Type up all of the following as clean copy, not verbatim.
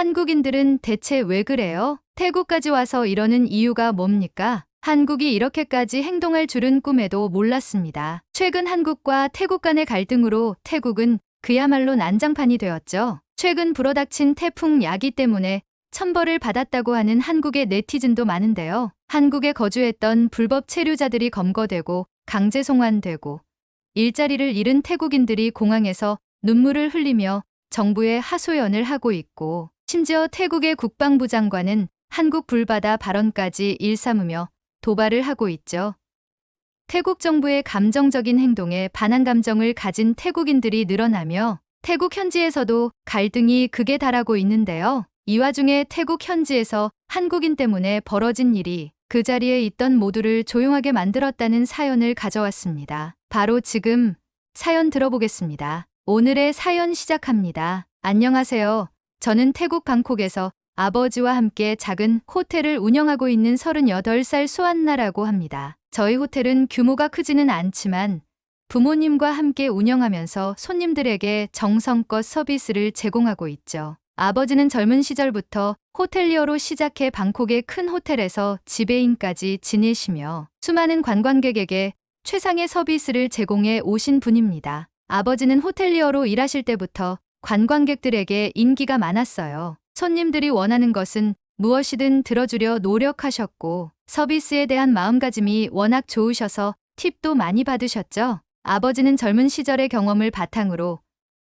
한국인들은 대체 왜 그래요? 태국까지 와서 이러는 이유가 뭡니까? 한국이 이렇게까지 행동할 줄은 꿈에도 몰랐습니다. 최근 한국과 태국 간의 갈등으로 태국은 그야말로 난장판이 되었죠. 최근 불어닥친 태풍 야기 때문에 천벌을 받았다고 하는 한국의 네티즌도 많은데요. 한국에 거주했던 불법 체류자들이 검거되고 강제 송환되고 일자리를 잃은 태국인들이 공항에서 눈물을 흘리며 정부에 하소연을 하고 있고, 심지어 태국의 국방부 장관은 한국 불바다 발언까지 일삼으며 도발을 하고 있죠. 태국 정부의 감정적인 행동에 반한 감정을 가진 태국인들이 늘어나며 태국 현지에서도 갈등이 극에 달하고 있는데요. 이 와중에 태국 현지에서 한국인 때문에 벌어진 일이 그 자리에 있던 모두를 조용하게 만들었다는 사연을 가져왔습니다. 바로 지금 사연 들어보겠습니다. 오늘의 사연 시작합니다. 안녕하세요. 저는 태국 방콕에서 아버지와 함께 작은 호텔을 운영하고 있는 38살 수안나라고 합니다. 저희 호텔은 규모가 크지는 않지만 부모님과 함께 운영하면서 손님들에게 정성껏 서비스를 제공하고 있죠. 아버지는 젊은 시절부터 호텔리어로 시작해 방콕의 큰 호텔에서 지배인까지 지내시며 수많은 관광객에게 최상의 서비스를 제공해 오신 분입니다. 아버지는 호텔리어로 일하실 때부터 관광객들에게 인기가 많았어요. 손님들이 원하는 것은 무엇이든 들어주려 노력하셨고 서비스에 대한 마음가짐이 워낙 좋으셔서 팁도 많이 받으셨죠. 아버지는 젊은 시절의 경험을 바탕으로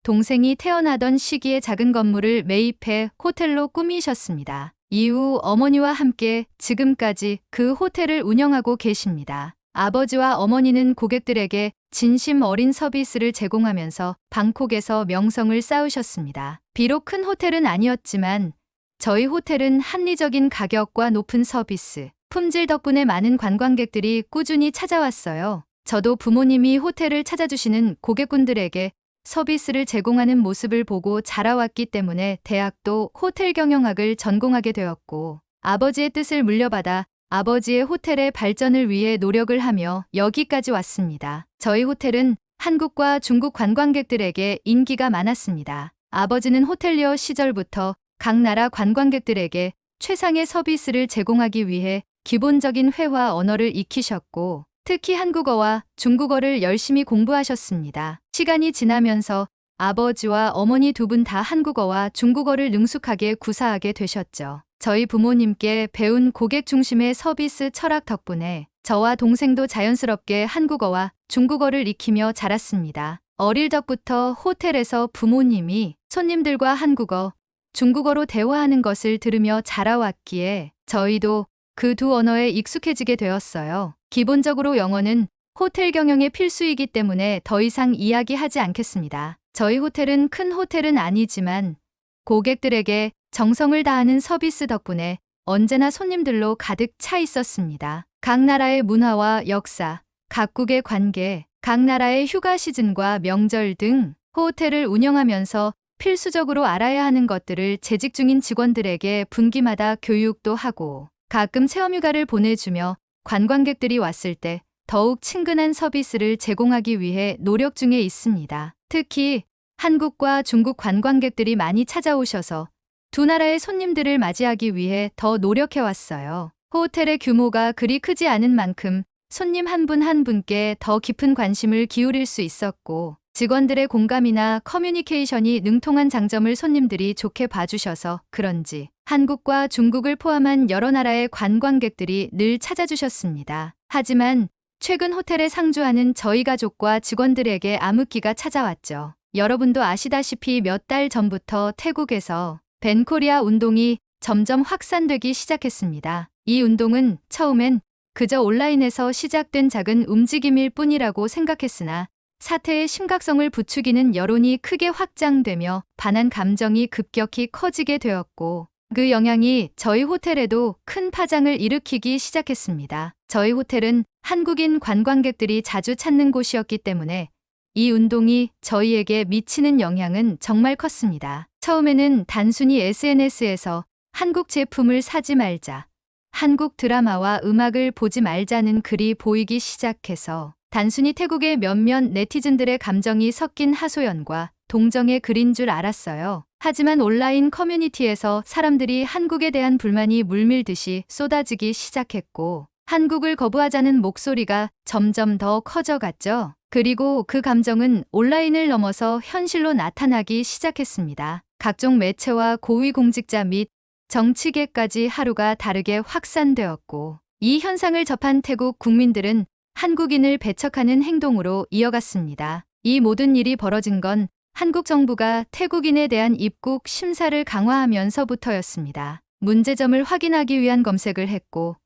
동생이 태어나던 시기에 작은 건물을 매입해 호텔로 꾸미셨습니다. 이후 어머니와 함께 지금까지 그 호텔을 운영하고 계십니다. 아버지와 어머니는 고객들에게 진심 어린 서비스를 제공하면서 방콕에서 명성을 쌓으셨습니다. 비록 큰 호텔은 아니었지만 저희 호텔은 합리적인 가격과 높은 서비스, 품질 덕분에 많은 관광객들이 꾸준히 찾아왔어요. 저도 부모님이 호텔을 찾아주시는 고객분들에게 서비스를 제공하는 모습을 보고 자라왔기 때문에 대학도 호텔 경영학을 전공하게 되었고 아버지의 뜻을 물려받아 아버지의 호텔의 발전을 위해 노력을 하며 여기까지 왔습니다. 저희 호텔은 한국과 중국 관광객들에게 인기가 많았습니다. 아버지는 호텔리어 시절부터 각 나라 관광객들에게 최상의 서비스를 제공하기 위해 기본적인 회화 언어를 익히셨고 특히 한국어와 중국어를 열심히 공부하셨습니다. 시간이 지나면서 아버지와 어머니 두 분 다 한국어와 중국어를 능숙하게 구사하게 되셨죠. 저희 부모님께 배운 고객 중심의 서비스 철학 덕분에 저와 동생도 자연스럽게 한국어와 중국어를 익히며 자랐습니다. 어릴 적부터 호텔에서 부모님이 손님들과 한국어, 중국어로 대화하는 것을 들으며 자라왔기에 저희도 그 두 언어에 익숙해지게 되었어요. 기본적으로 영어는 호텔 경영의 필수이기 때문에 더 이상 이야기하지 않겠습니다. 저희 호텔은 큰 호텔은 아니지만 고객들에게 정성을 다하는 서비스 덕분에 언제나 손님들로 가득 차 있었습니다. 각 나라의 문화와 역사, 각국의 관계, 각 나라의 휴가 시즌과 명절 등 호텔을 운영하면서 필수적으로 알아야 하는 것들을 재직 중인 직원들에게 분기마다 교육도 하고 가끔 체험휴가를 보내주며 관광객들이 왔을 때 더욱 친근한 서비스를 제공하기 위해 노력 중에 있습니다. 특히 한국과 중국 관광객들이 많이 찾아오셔서 두 나라의 손님들을 맞이하기 위해 더 노력해왔어요. 호텔의 규모가 그리 크지 않은 만큼 손님 한 분 한 분께 더 깊은 관심을 기울일 수 있었고 직원들의 공감이나 커뮤니케이션이 능통한 장점을 손님들이 좋게 봐주셔서 그런지 한국과 중국을 포함한 여러 나라의 관광객들이 늘 찾아주셨습니다. 하지만 최근 호텔에 상주하는 저희 가족과 직원들에게 암흑기가 찾아왔죠. 여러분도 아시다시피 몇 달 전부터 태국에서 벤코리아 운동이 점점 확산되기 시작했습니다. 이 운동은 처음엔 그저 온라인에서 시작된 작은 움직임일 뿐이라고 생각했으나 사태의 심각성을 부추기는 여론이 크게 확장되며 반한 감정이 급격히 커지게 되었고 그 영향이 저희 호텔에도 큰 파장을 일으키기 시작했습니다. 저희 호텔은 한국인 관광객들이 자주 찾는 곳이었기 때문에 이 운동이 저희에게 미치는 영향은 정말 컸습니다. 처음에는 단순히 SNS에서 한국 제품을 사지 말자, 한국 드라마와 음악을 보지 말자는 글이 보이기 시작해서 단순히 태국의 몇몇 네티즌들의 감정이 섞인 하소연과 동정의 글인 줄 알았어요. 하지만 온라인 커뮤니티에서 사람들이 한국에 대한 불만이 물밀듯이 쏟아지기 시작했고, 한국을 거부하자는 목소리가 점점 더 커져갔죠. 그리고 그 감정은 온라인을 넘어서 현실로 나타나기 시작했습니다. 각종 매체와 고위공직자 및 정치계까지 하루가 다르게 확산되었고, 이 현상을 접한 태국 국민들은 한국인을 배척하는 행동으로 이어갔습니다. 이 모든 일이 벌어진 건 한국 정부가 태국인에 대한 입국 심사를 강화하면서부터였습니다. 문제점을 확인하기 위한 검색을 했고,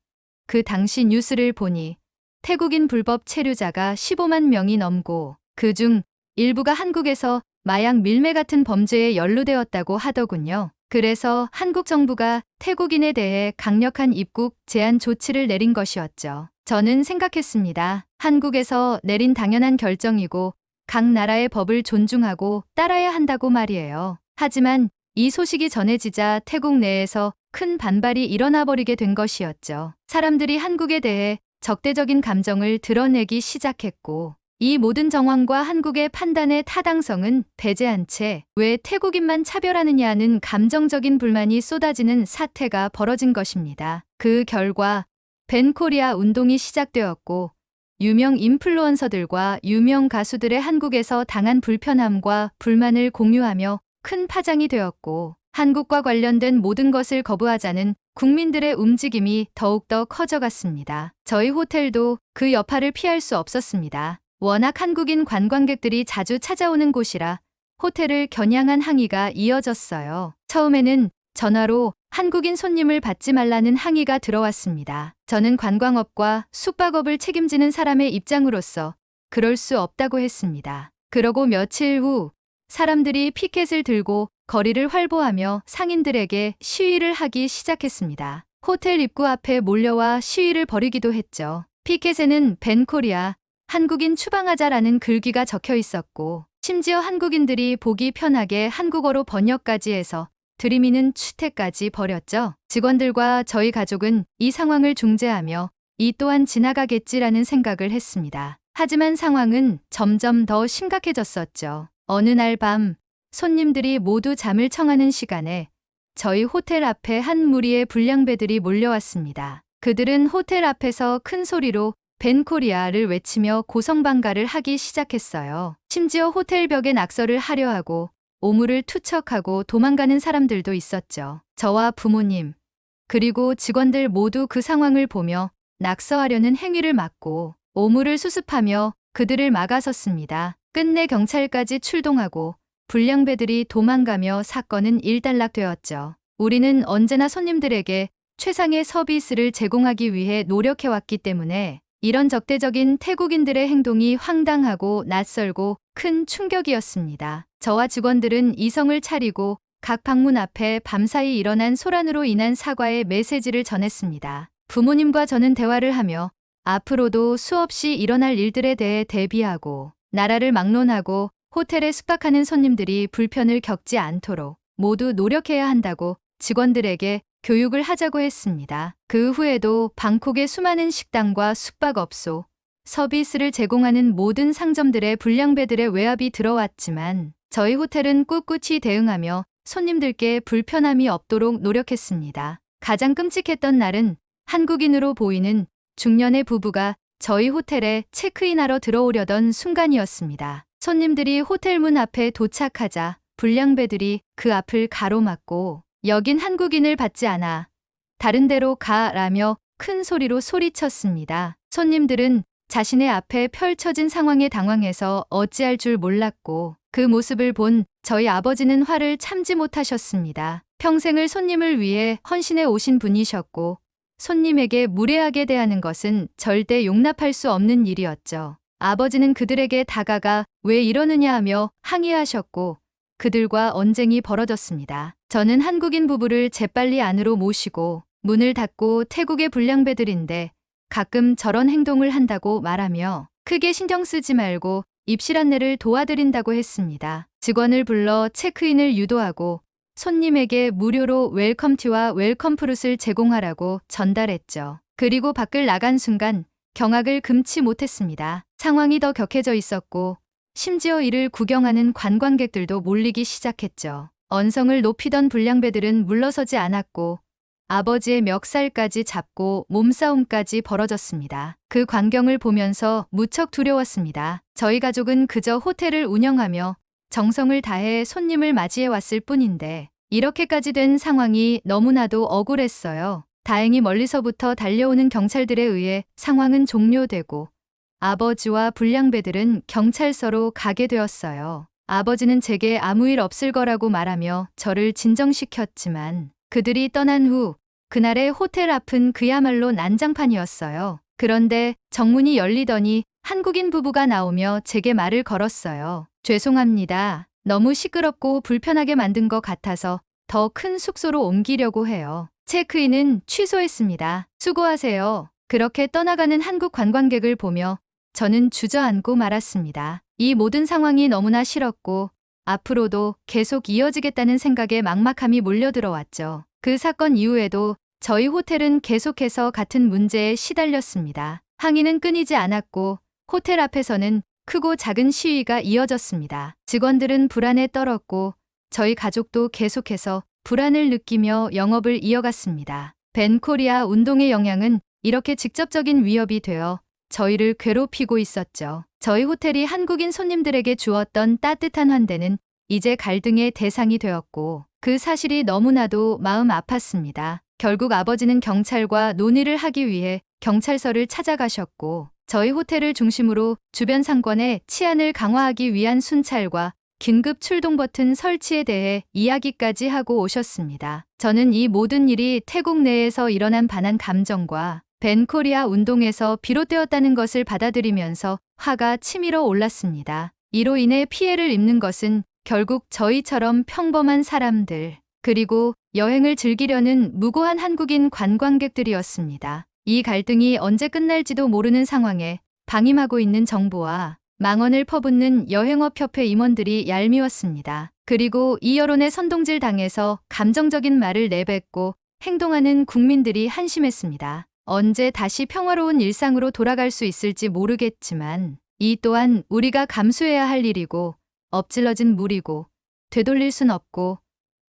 그 당시 뉴스를 보니 태국인 불법 체류자가 15만 명이 넘고 그중 일부가 한국에서 마약 밀매 같은 범죄에 연루되었다고 하더군요. 그래서 한국 정부가 태국인에 대해 강력한 입국 제한 조치를 내린 것이었죠. 저는 생각했습니다. 한국에서 내린 당연한 결정이고 각 나라의 법을 존중하고 따라야 한다고 말이에요. 하지만 이 소식이 전해지자 태국 내에서 큰 반발이 일어나 버리게 된 것이었죠. 사람들이 한국에 대해 적대적인 감정을 드러내기 시작했고, 이 모든 정황과 한국의 판단의 타당성은 배제한 채 왜 태국인만 차별하느냐는 감정적인 불만이 쏟아지는 사태가 벌어진 것입니다. 그 결과 밴 코리아 운동이 시작되었고, 유명 인플루언서들과 유명 가수들의 한국에서 당한 불편함과 불만을 공유하며 큰 파장이 되었고, 한국과 관련된 모든 것을 거부하자는 국민들의 움직임이 더욱더 커져갔습니다. 저희 호텔도 그 여파를 피할 수 없었습니다. 워낙 한국인 관광객들이 자주 찾아오는 곳이라 호텔을 겨냥한 항의가 이어졌어요. 처음에는 전화로 한국인 손님을 받지 말라는 항의가 들어왔습니다. 저는 관광업과 숙박업을 책임지는 사람의 입장으로서 그럴 수 없다고 했습니다. 그러고 며칠 후 사람들이 피켓을 들고 거리를 활보하며 상인들에게 시위를 하기 시작했습니다. 호텔 입구 앞에 몰려와 시위를 벌이기도 했죠. 피켓에는 밴 코리아, 한국인 추방하자라는 글귀가 적혀 있었고, 심지어 한국인들이 보기 편하게 한국어로 번역까지 해서 들이미는 추태까지 벌였죠. 직원들과 저희 가족은 이 상황을 중재하며 이 또한 지나가겠지라는 생각을 했습니다. 하지만 상황은 점점 더 심각해졌었죠. 어느 날 밤 손님들이 모두 잠을 청하는 시간에 저희 호텔 앞에 한 무리의 불량배들이 몰려왔습니다. 그들은 호텔 앞에서 큰 소리로 밴 코리아를 외치며 고성방가를 하기 시작했어요. 심지어 호텔 벽에 낙서를 하려 하고 오물을 투척하고 도망가는 사람들도 있었죠. 저와 부모님, 그리고 직원들 모두 그 상황을 보며 낙서하려는 행위를 막고 오물을 수습하며 그들을 막아섰습니다. 끝내 경찰까지 출동하고 불량배들이 도망가며 사건은 일단락되었죠. 우리는 언제나 손님들에게 최상의 서비스를 제공하기 위해 노력해왔기 때문에 이런 적대적인 태국인들의 행동이 황당하고 낯설고 큰 충격이었습니다. 저와 직원들은 이성을 차리고 각 방문 앞에 밤사이 일어난 소란으로 인한 사과의 메시지를 전했습니다. 부모님과 저는 대화를 하며 앞으로도 수없이 일어날 일들에 대해 대비하고 나라를 막론하고 호텔에 숙박하는 손님들이 불편을 겪지 않도록 모두 노력해야 한다고 직원들에게 교육을 하자고 했습니다. 그 후에도 방콕의 수많은 식당과 숙박업소, 서비스를 제공하는 모든 상점들의 불량배들의 외압이 들어왔지만 저희 호텔은 꿋꿋이 대응하며 손님들께 불편함이 없도록 노력했습니다. 가장 끔찍했던 날은 한국인으로 보이는 중년의 부부가 저희 호텔에 체크인하러 들어오려던 순간이었습니다. 손님들이 호텔 문 앞에 도착하자 불량배들이 그 앞을 가로막고 여긴 한국인을 받지 않아 다른 데로 가라며 큰 소리로 소리쳤습니다. 손님들은 자신의 앞에 펼쳐진 상황에 당황해서 어찌할 줄 몰랐고 그 모습을 본 저희 아버지는 화를 참지 못하셨습니다. 평생을 손님을 위해 헌신해 오신 분이셨고 손님에게 무례하게 대하는 것은 절대 용납할 수 없는 일이었죠. 아버지는 그들에게 다가가 왜 이러느냐 하며 항의하셨고 그들과 언쟁이 벌어졌습니다. 저는 한국인 부부를 재빨리 안으로 모시고 문을 닫고 태국의 불량배들인데 가끔 저런 행동을 한다고 말하며 크게 신경 쓰지 말고 입실 안내를 도와드린다고 했습니다. 직원을 불러 체크인을 유도하고 손님에게 무료로 웰컴티와 웰컴 프룻을 제공하라고 전달했죠. 그리고 밖을 나간 순간 경악을 금치 못했습니다. 상황이 더 격해져 있었고 심지어 이를 구경하는 관광객들도 몰리기 시작했죠. 언성을 높이던 불량배들은 물러서지 않았고 아버지의 멱살까지 잡고 몸싸움까지 벌어졌습니다. 그 광경을 보면서 무척 두려웠습니다. 저희 가족은 그저 호텔을 운영하며 정성을 다해 손님을 맞이해 왔을 뿐인데 이렇게까지 된 상황이 너무나도 억울했어요. 다행히 멀리서부터 달려오는 경찰들에 의해 상황은 종료되고 아버지와 불량배들은 경찰서로 가게 되었어요. 아버지는 제게 아무 일 없을 거라고 말하며 저를 진정시켰지만 그들이 떠난 후 그날의 호텔 앞은 그야말로 난장판이었어요. 그런데 정문이 열리더니 한국인 부부가 나오며 제게 말을 걸었어요. 죄송합니다. 너무 시끄럽고 불편하게 만든 것 같아서 더 큰 숙소로 옮기려고 해요. 체크인은 취소했습니다. 수고하세요. 그렇게 떠나가는 한국 관광객을 보며 저는 주저앉고 말았습니다. 이 모든 상황이 너무나 싫었고 앞으로도 계속 이어지겠다는 생각에 막막함이 몰려들어왔죠. 그 사건 이후에도 저희 호텔은 계속해서 같은 문제에 시달렸습니다. 항의는 끊이지 않았고 호텔 앞에서는 크고 작은 시위가 이어졌습니다. 직원들은 불안에 떨었고 저희 가족도 계속해서 불안을 느끼며 영업을 이어갔습니다. 벤코리아 운동의 영향은 이렇게 직접적인 위협이 되어 저희를 괴롭히고 있었죠. 저희 호텔이 한국인 손님들에게 주었던 따뜻한 환대는 이제 갈등의 대상이 되었고 그 사실이 너무나도 마음 아팠습니다. 결국 아버지는 경찰과 논의를 하기 위해 경찰서를 찾아가셨고 저희 호텔을 중심으로 주변 상권의 치안을 강화하기 위한 순찰과 긴급 출동 버튼 설치에 대해 이야기까지 하고 오셨습니다. 저는 이 모든 일이 태국 내에서 일어난 반한 감정과 벤코리아 운동에서 비롯되었다는 것을 받아들이면서 화가 치밀어 올랐습니다. 이로 인해 피해를 입는 것은 결국 저희처럼 평범한 사람들, 그리고 여행을 즐기려는 무고한 한국인 관광객들이었습니다. 이 갈등이 언제 끝날지도 모르는 상황에 방임하고 있는 정부와 망언을 퍼붓는 여행업협회 임원들이 얄미웠습니다. 그리고 이 여론에 선동질 당해서 감정적인 말을 내뱉고 행동하는 국민들이 한심했습니다. 언제 다시 평화로운 일상으로 돌아갈 수 있을지 모르겠지만 이 또한 우리가 감수해야 할 일이고 엎질러진 물이고 되돌릴 순 없고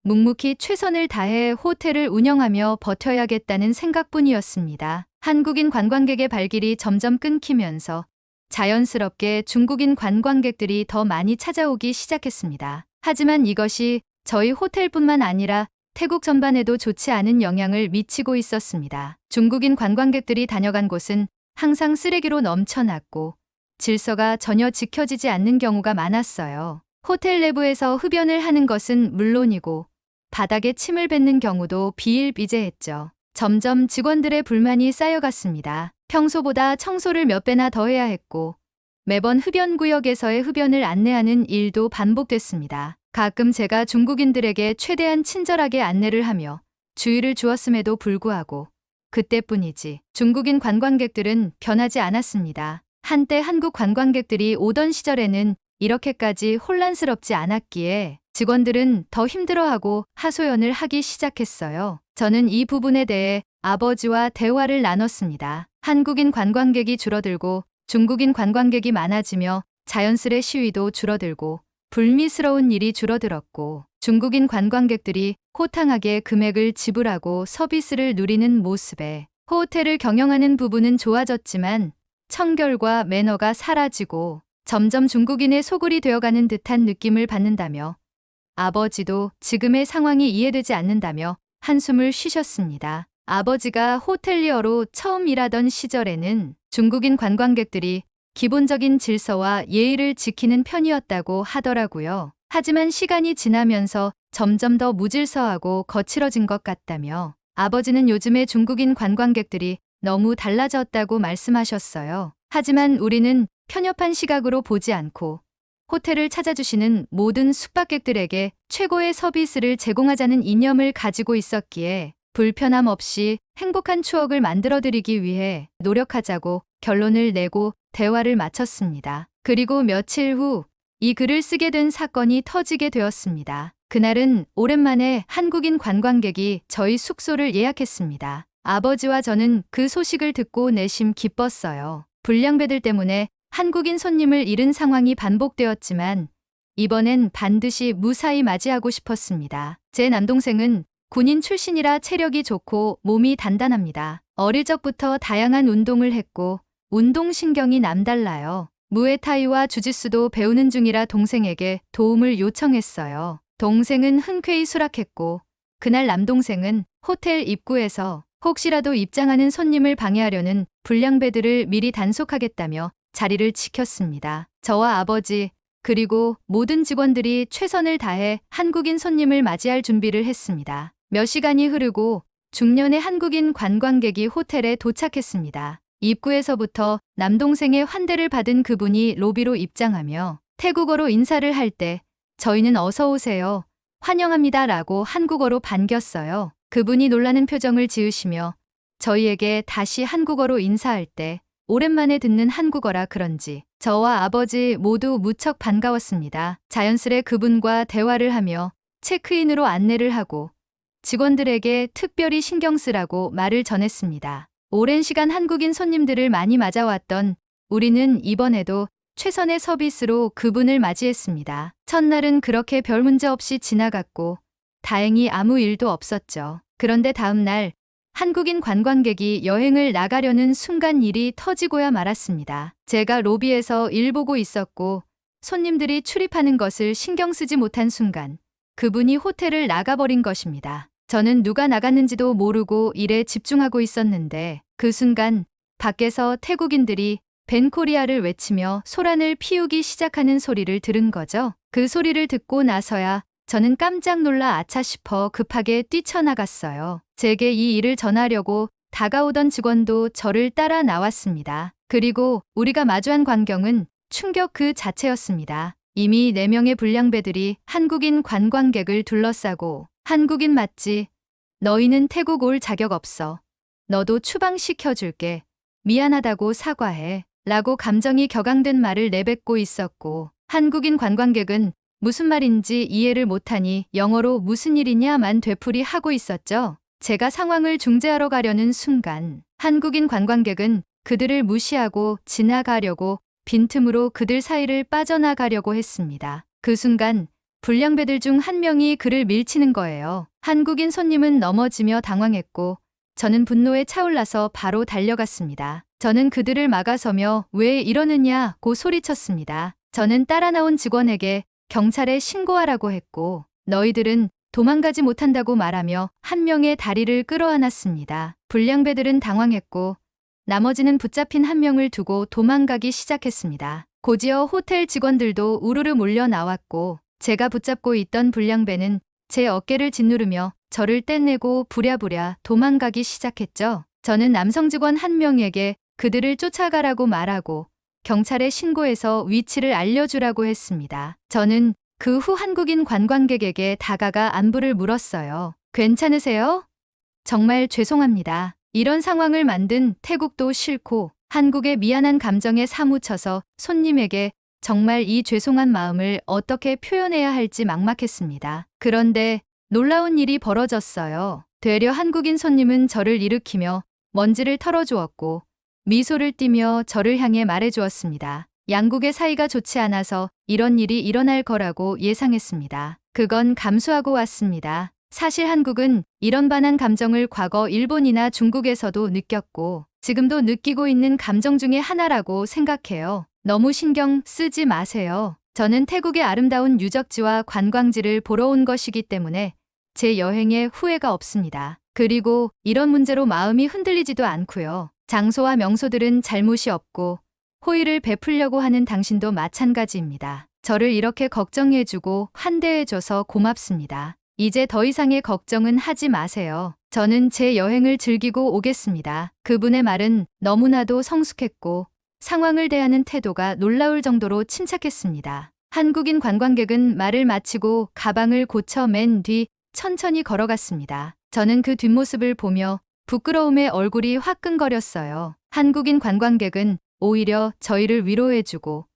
묵묵히 최선을 다해 호텔을 운영하며 버텨야겠다는 생각뿐이었습니다. 한국인 관광객의 발길이 점점 끊기면서 자연스럽게 중국인 관광객들이 더 많이 찾아오기 시작했습니다. 하지만 이것이 저희 호텔뿐만 아니라 태국 전반에도 좋지 않은 영향을 미치고 있었습니다. 중국인 관광객들이 다녀간 곳은 항상 쓰레기로 넘쳐났고 질서가 전혀 지켜지지 않는 경우가 많았어요. 호텔 내부에서 흡연을 하는 것은 물론이고 바닥에 침을 뱉는 경우도 비일비재했죠. 점점 직원들의 불만이 쌓여갔습니다. 평소보다 청소를 몇 배나 더 해야 했고 매번 흡연 구역에서의 흡연을 안내하는 일도 반복됐습니다. 가끔 제가 중국인들에게 최대한 친절하게 안내를 하며 주의를 주었음에도 불구하고 그때뿐이지 중국인 관광객들은 변하지 않았습니다. 한때 한국 관광객들이 오던 시절에는 이렇게까지 혼란스럽지 않았기에 직원들은 더 힘들어하고 하소연을 하기 시작했어요. 저는 이 부분에 대해 아버지와 대화를 나눴습니다. 한국인 관광객이 줄어들고 중국인 관광객이 많아지며 자연스레 시위도 줄어들고 불미스러운 일이 줄어들었고 중국인 관광객들이 호탕하게 금액을 지불하고 서비스를 누리는 모습에 호텔을 경영하는 부부는 좋아졌지만 청결과 매너가 사라지고 점점 중국인의 소굴이 되어가는 듯한 느낌을 받는다며 아버지도 지금의 상황이 이해되지 않는다며 한숨을 쉬셨습니다. 아버지가 호텔리어로 처음 일하던 시절에는 중국인 관광객들이 기본적인 질서와 예의를 지키는 편이었다고 하더라고요. 하지만 시간이 지나면서 점점 더 무질서하고 거칠어진 것 같다며 아버지는 요즘의 중국인 관광객들이 너무 달라졌다고 말씀하셨어요. 하지만 우리는 편협한 시각으로 보지 않고 호텔을 찾아주시는 모든 숙박객들에게 최고의 서비스를 제공하자는 이념을 가지고 있었기에 불편함 없이 행복한 추억을 만들어드리기 위해 노력하자고 결론을 내고 대화를 마쳤습니다. 그리고 며칠 후 이 글을 쓰게 된 사건이 터지게 되었습니다. 그날은 오랜만에 한국인 관광객이 저희 숙소를 예약했습니다. 아버지와 저는 그 소식을 듣고 내심 기뻤어요. 불량배들 때문에 한국인 손님을 잃은 상황이 반복되었지만 이번엔 반드시 무사히 맞이하고 싶었습니다. 제 남동생은 군인 출신이라 체력이 좋고 몸이 단단합니다. 어릴 적부터 다양한 운동을 했고 운동신경이 남달라요. 무에타이와 주짓수도 배우는 중이라 동생에게 도움을 요청했어요. 동생은 흔쾌히 수락했고 그날 남동생은 호텔 입구에서 혹시라도 입장하는 손님을 방해하려는 불량배들을 미리 단속하겠다며 자리를 지켰습니다. 저와 아버지 그리고 모든 직원들이 최선을 다해 한국인 손님을 맞이할 준비를 했습니다. 몇 시간이 흐르고 중년의 한국인 관광객이 호텔에 도착했습니다. 입구에서부터 남동생의 환대를 받은 그분이 로비로 입장하며 태국어로 인사를 할 때 저희는 어서 오세요. 환영합니다 라고 한국어로 반겼어요. 그분이 놀라는 표정을 지으시며 저희에게 다시 한국어로 인사할 때 오랜만에 듣는 한국어라 그런지 저와 아버지 모두 무척 반가웠습니다. 자연스레 그분과 대화를 하며 체크인으로 안내를 하고 직원들에게 특별히 신경 쓰라고 말을 전했습니다. 오랜 시간 한국인 손님들을 많이 맞아왔던 우리는 이번에도 최선의 서비스로 그분을 맞이했습니다. 첫날은 그렇게 별 문제 없이 지나갔고 다행히 아무 일도 없었죠. 그런데 다음 날 한국인 관광객이 여행을 나가려는 순간 일이 터지고야 말았습니다. 제가 로비에서 일 보고 있었고 손님들이 출입하는 것을 신경 쓰지 못한 순간 그분이 호텔을 나가버린 것입니다. 저는 누가 나갔는지도 모르고 일에 집중하고 있었는데 그 순간 밖에서 태국인들이 벤코리아를 외치며 소란을 피우기 시작하는 소리를 들은 거죠. 그 소리를 듣고 나서야 저는 깜짝 놀라 아차 싶어 급하게 뛰쳐나갔어요. 제게 이 일을 전하려고 다가오던 직원도 저를 따라 나왔습니다. 그리고 우리가 마주한 광경은 충격 그 자체였습니다. 이미 4명의 불량배들이 한국인 관광객을 둘러싸고 한국인 맞지? 너희는 태국 올 자격 없어. 너도 추방시켜줄게. 미안하다고 사과해. 라고 감정이 격앙된 말을 내뱉고 있었고 한국인 관광객은 무슨 말인지 이해를 못하니 영어로 무슨 일이냐만 되풀이하고 있었죠. 제가 상황을 중재하러 가려는 순간 한국인 관광객은 그들을 무시하고 지나가려고 빈틈으로 그들 사이를 빠져나가려고 했습니다. 그 순간 불량배들 중 한 명이 그를 밀치는 거예요. 한국인 손님은 넘어지며 당황했고 저는 분노에 차올라서 바로 달려갔습니다. 저는 그들을 막아서며 왜 이러느냐고 소리쳤습니다. 저는 따라 나온 직원에게 경찰에 신고하라고 했고 너희들은 도망가지 못한다고 말하며 한 명의 다리를 끌어안았습니다. 불량배들은 당황했고 나머지는 붙잡힌 한 명을 두고 도망가기 시작했습니다. 곧이어 호텔 직원들도 우르르 몰려 나왔고 제가 붙잡고 있던 불량배는 제 어깨를 짓누르며 저를 떼내고 부랴부랴 도망가기 시작했죠. 저는 남성 직원 한 명에게 그들을 쫓아가라고 말하고 경찰에 신고해서 위치를 알려주라고 했습니다. 저는 그 후 한국인 관광객에게 다가가 안부를 물었어요. 괜찮으세요? 정말 죄송합니다. 이런 상황을 만든 태국도 싫고 한국의 미안한 감정에 사무쳐서 손님에게 정말 이 죄송한 마음을 어떻게 표현해야 할지 막막했습니다. 그런데 놀라운 일이 벌어졌어요. 되려 한국인 손님은 저를 일으키며 먼지를 털어주었고 미소를 띠며 저를 향해 말해주었습니다. 양국의 사이가 좋지 않아서 이런 일이 일어날 거라고 예상했습니다. 그건 감수하고 왔습니다. 사실 한국은 이런 반한 감정을 과거 일본이나 중국에서도 느꼈고 지금도 느끼고 있는 감정 중에 하나라고 생각해요. 너무 신경 쓰지 마세요. 저는 태국의 아름다운 유적지와 관광지를 보러 온 것이기 때문에 제 여행에 후회가 없습니다. 그리고 이런 문제로 마음이 흔들리지도 않고요. 장소와 명소들은 잘못이 없고 호의를 베풀려고 하는 당신도 마찬가지입니다. 저를 이렇게 걱정해주고 환대해줘서 고맙습니다. 이제 더 이상의 걱정은 하지 마세요. 저는 제 여행을 즐기고 오겠습니다. 그분의 말은 너무나도 성숙했고 상황을 대하는 태도가 놀라울 정도로 침착했습니다. 한국인 관광객은 말을 마치고 가방을 고쳐 맨 뒤 천천히 걸어갔습니다. 저는 그 뒷모습을 보며 부끄러움에 얼굴이 화끈거렸어요. 한국인 관광객은 오히려 저희를 위로해주고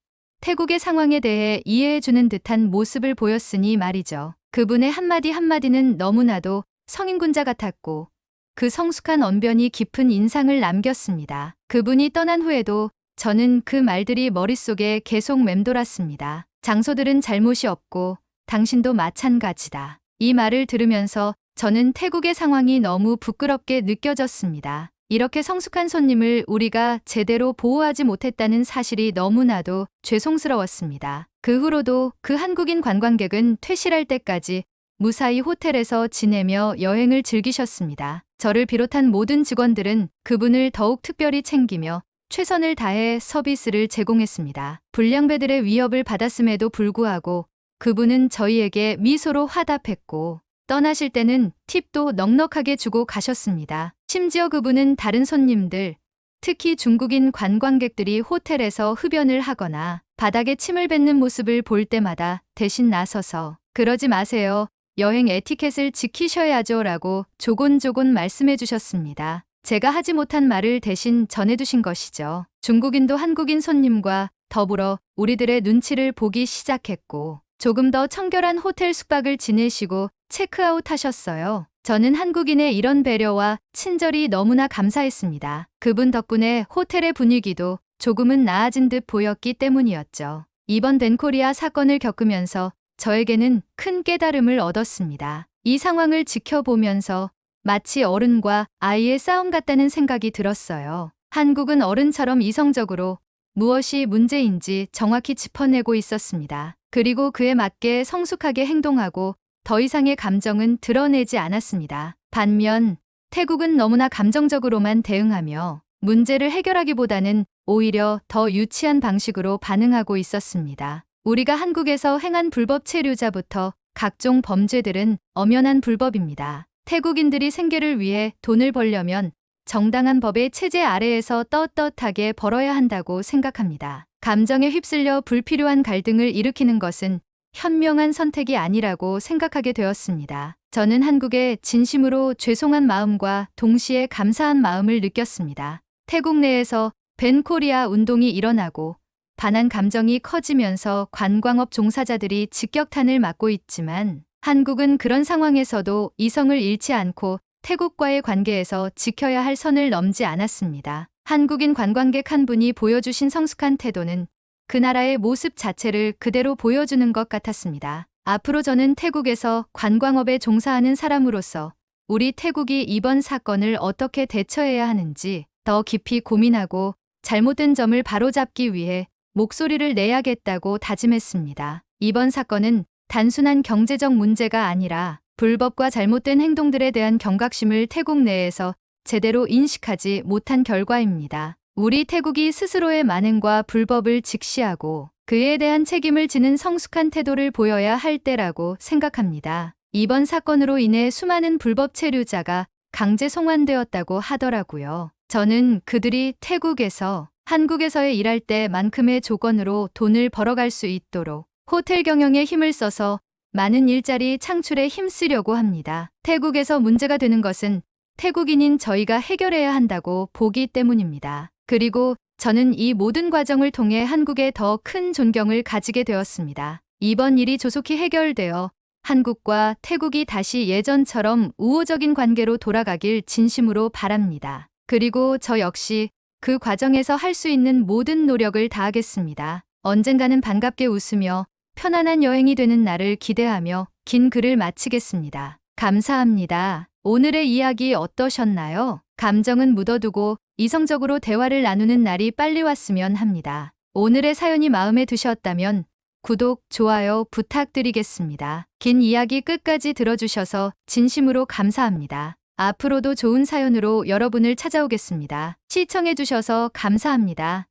태국의 상황에 대해 이해해주는 듯한 모습을 보였으니 말이죠. 그분의 한마디 한마디는 너무나도 성인군자 같았고 그 성숙한 언변이 깊은 인상을 남겼습니다. 그분이 떠난 후에도 저는 그 말들이 머릿속에 계속 맴돌았습니다. 장소들은 잘못이 없고 당신도 마찬가지다. 이 말을 들으면서 저는 태국의 상황이 너무 부끄럽게 느껴졌습니다. 이렇게 성숙한 손님을 우리가 제대로 보호하지 못했다는 사실이 너무나도 죄송스러웠습니다. 그 후로도 그 한국인 관광객은 퇴실할 때까지 무사히 호텔에서 지내며 여행을 즐기셨습니다. 저를 비롯한 모든 직원들은 그분을 더욱 특별히 챙기며 최선을 다해 서비스를 제공했습니다. 불량배들의 위협을 받았음에도 불구하고 그분은 저희에게 미소로 화답했고 떠나실 때는 팁도 넉넉하게 주고 가셨습니다. 심지어 그분은 다른 손님들, 특히 중국인 관광객들이 호텔에서 흡연을 하거나 바닥에 침을 뱉는 모습을 볼 때마다 대신 나서서 그러지 마세요. 여행 에티켓을 지키셔야죠 라고 조곤조곤 말씀해 주셨습니다. 제가 하지 못한 말을 대신 전해두신 것이죠. 중국인도 한국인 손님과 더불어 우리들의 눈치를 보기 시작했고 조금 더 청결한 호텔 숙박을 지내시고 체크아웃 하셨어요. 저는 한국인의 이런 배려와 친절이 너무나 감사했습니다. 그분 덕분에 호텔의 분위기도 조금은 나아진 듯 보였기 때문이었죠. 이번 벤코리아 사건을 겪으면서 저에게는 큰 깨달음을 얻었습니다. 이 상황을 지켜보면서 마치 어른과 아이의 싸움 같다는 생각이 들었어요. 한국은 어른처럼 이성적으로 무엇이 문제인지 정확히 짚어내고 있었습니다. 그리고 그에 맞게 성숙하게 행동하고 더 이상의 감정은 드러내지 않았습니다. 반면 태국은 너무나 감정적으로만 대응하며 문제를 해결하기보다는 오히려 더 유치한 방식으로 반응하고 있었습니다. 우리가 한국에서 행한 불법 체류자부터 각종 범죄들은 엄연한 불법입니다. 태국인들이 생계를 위해 돈을 벌려면 정당한 법의 체제 아래에서 떳떳하게 벌어야 한다고 생각합니다. 감정에 휩쓸려 불필요한 갈등을 일으키는 것은 현명한 선택이 아니라고 생각하게 되었습니다. 저는 한국에 진심으로 죄송한 마음과 동시에 감사한 마음을 느꼈습니다. 태국 내에서 벤코리아 운동이 일어나고 반한 감정이 커지면서 관광업 종사자들이 직격탄을 맞고 있지만 한국은 그런 상황에서도 이성을 잃지 않고 태국과의 관계에서 지켜야 할 선을 넘지 않았습니다. 한국인 관광객 한 분이 보여주신 성숙한 태도는 그 나라의 모습 자체를 그대로 보여주는 것 같았습니다. 앞으로 저는 태국에서 관광업에 종사하는 사람으로서 우리 태국이 이번 사건을 어떻게 대처해야 하는지 더 깊이 고민하고 잘못된 점을 바로잡기 위해 목소리를 내야겠다고 다짐했습니다. 이번 사건은 단순한 경제적 문제가 아니라 불법과 잘못된 행동들에 대한 경각심을 태국 내에서 제대로 인식하지 못한 결과입니다. 우리 태국이 스스로의 만행과 불법을 직시하고 그에 대한 책임을 지는 성숙한 태도를 보여야 할 때라고 생각합니다. 이번 사건으로 인해 수많은 불법 체류자가 강제 송환되었다고 하더라고요. 저는 그들이 태국에서 한국에서의 일할 때만큼의 조건으로 돈을 벌어갈 수 있도록 호텔 경영에 힘을 써서 많은 일자리 창출에 힘쓰려고 합니다. 태국에서 문제가 되는 것은 태국인인 저희가 해결해야 한다고 보기 때문입니다. 그리고 저는 이 모든 과정을 통해 한국에 더 큰 존경을 가지게 되었습니다. 이번 일이 조속히 해결되어 한국과 태국이 다시 예전처럼 우호적인 관계로 돌아가길 진심으로 바랍니다. 그리고 저 역시 그 과정에서 할 수 있는 모든 노력을 다하겠습니다. 언젠가는 반갑게 웃으며 편안한 여행이 되는 날을 기대하며 긴 글을 마치겠습니다. 감사합니다. 오늘의 이야기 어떠셨나요? 감정은 묻어두고 이성적으로 대화를 나누는 날이 빨리 왔으면 합니다. 오늘의 사연이 마음에 드셨다면 구독, 좋아요 부탁드리겠습니다. 긴 이야기 끝까지 들어주셔서 진심으로 감사합니다. 앞으로도 좋은 사연으로 여러분을 찾아오겠습니다. 시청해주셔서 감사합니다.